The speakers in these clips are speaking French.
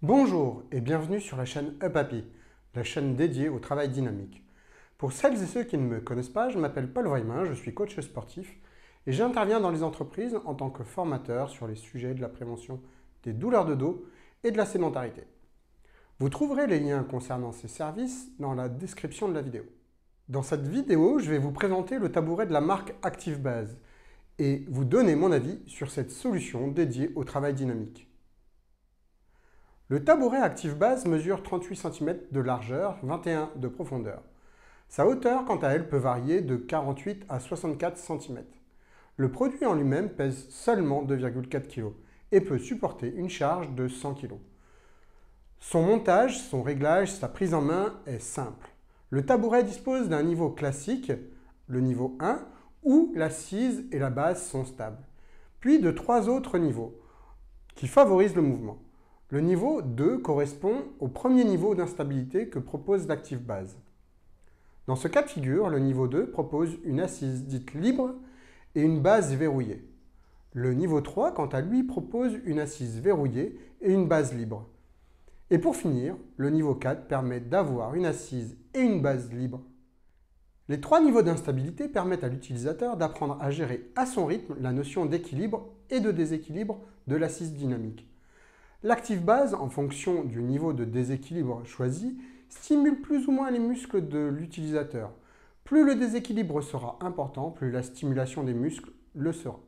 Bonjour et bienvenue sur la chaîne UpHappy, la chaîne dédiée au travail dynamique. Pour celles et ceux qui ne me connaissent pas, je m'appelle Paul Weymin, je suis coach sportif et j'interviens dans les entreprises en tant que formateur sur les sujets de la prévention des douleurs de dos et de la sédentarité. Vous trouverez les liens concernant ces services dans la description de la vidéo. Dans cette vidéo, je vais vous présenter le tabouret de la marque ActiveBase et vous donner mon avis sur cette solution dédiée au travail dynamique. Le tabouret ActiveBase mesure 38 cm de largeur, 21 de profondeur. Sa hauteur, quant à elle, peut varier de 48 à 64 cm. Le produit en lui-même pèse seulement 2,4 kg et peut supporter une charge de 100 kg. Son montage, son réglage, sa prise en main est simple. Le tabouret dispose d'un niveau classique, le niveau 1, où l'assise et la base sont stables, puis de 3 autres niveaux qui favorisent le mouvement. Le niveau 2 correspond au premier niveau d'instabilité que propose l'ActiveBase. Dans ce cas de figure, le niveau 2 propose une assise dite libre et une base verrouillée. Le niveau 3, quant à lui, propose une assise verrouillée et une base libre. Et pour finir, le niveau 4 permet d'avoir une assise et une base libre. Les 3 niveaux d'instabilité permettent à l'utilisateur d'apprendre à gérer à son rythme la notion d'équilibre et de déséquilibre de l'assise dynamique. L'ActiveBase, en fonction du niveau de déséquilibre choisi, stimule plus ou moins les muscles de l'utilisateur. Plus le déséquilibre sera important, plus la stimulation des muscles le sera.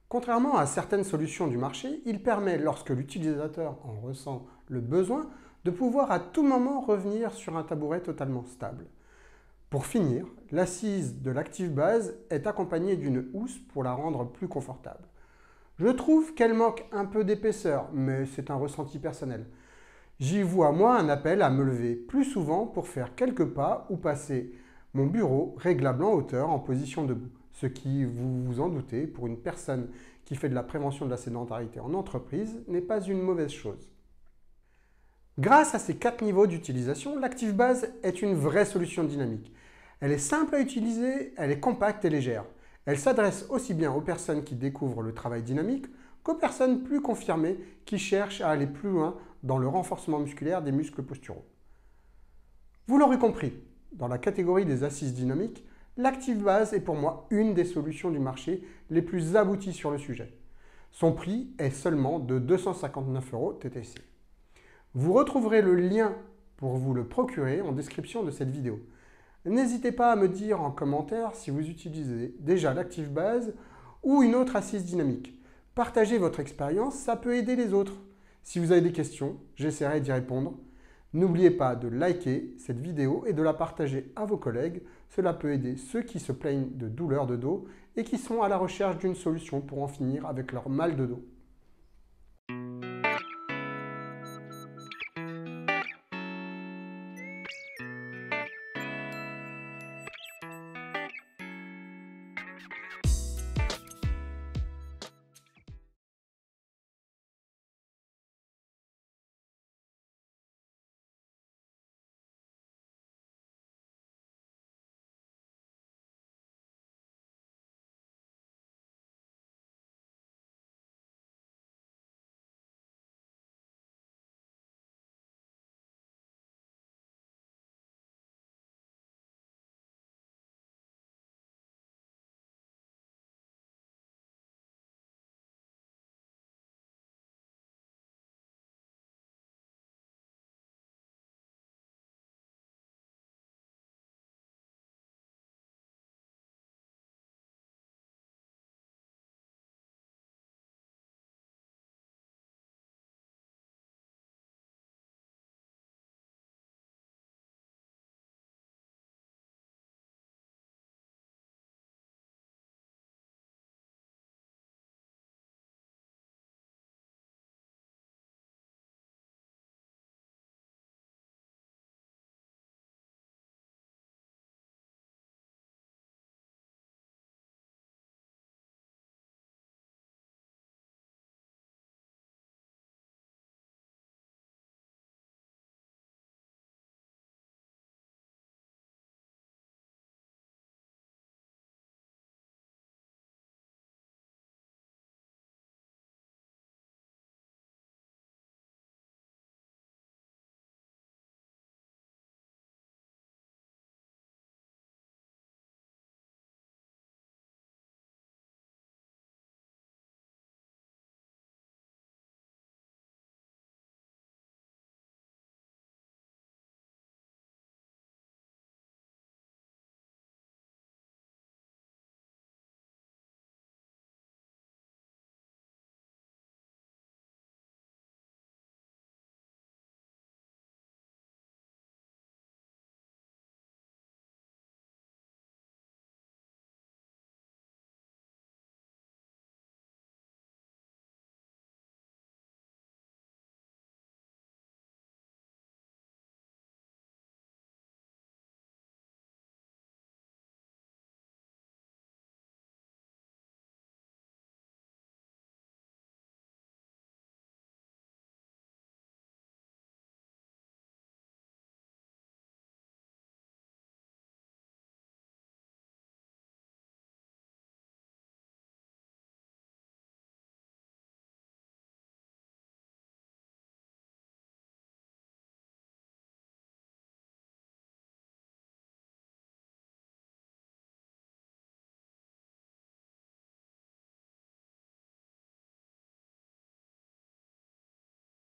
Contrairement à certaines solutions du marché, il permet, lorsque l'utilisateur en ressent le besoin, de pouvoir à tout moment revenir sur un tabouret totalement stable. Pour finir, l'assise de l'ActiveBase est accompagnée d'une housse pour la rendre plus confortable. Je trouve qu'elle manque un peu d'épaisseur, mais c'est un ressenti personnel. J'y vois moi un appel à me lever plus souvent pour faire quelques pas ou passer mon bureau réglable en hauteur en position debout. Ce qui, vous vous en doutez, pour une personne qui fait de la prévention de la sédentarité en entreprise, n'est pas une mauvaise chose. Grâce à ces 4 niveaux d'utilisation, l'ActiveBase est une vraie solution dynamique. Elle est simple à utiliser, elle est compacte et légère. Elle s'adresse aussi bien aux personnes qui découvrent le travail dynamique qu'aux personnes plus confirmées qui cherchent à aller plus loin dans le renforcement musculaire des muscles posturaux. Vous l'aurez compris, dans la catégorie des assises dynamiques, l'ActiveBase est pour moi une des solutions du marché les plus abouties sur le sujet. Son prix est seulement de 259 € TTC. Vous retrouverez le lien pour vous le procurer en description de cette vidéo. N'hésitez pas à me dire en commentaire si vous utilisez déjà l'ActiveBase ou une autre assise dynamique. Partagez votre expérience, ça peut aider les autres. Si vous avez des questions, j'essaierai d'y répondre. N'oubliez pas de liker cette vidéo et de la partager à vos collègues. Cela peut aider ceux qui se plaignent de douleurs de dos et qui sont à la recherche d'une solution pour en finir avec leur mal de dos.